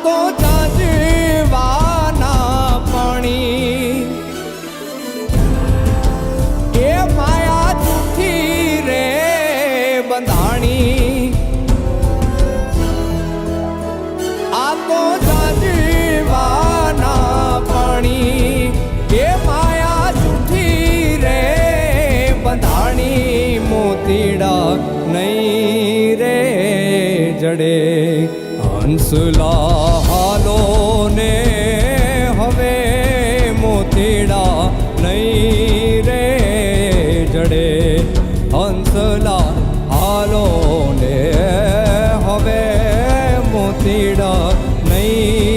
તો જાજવાના પાણી એ માયા જૂઠી રે બંધાણી આ તો જાજવાના પાણી એ માયા જૂઠી રે બંધાણી મોતીડા નહીં રે જડે હંસલા હાલો ને હવે મોતીડા નહીં રે જડે હંસલા હાલો ને હવે મોતીડા નહીં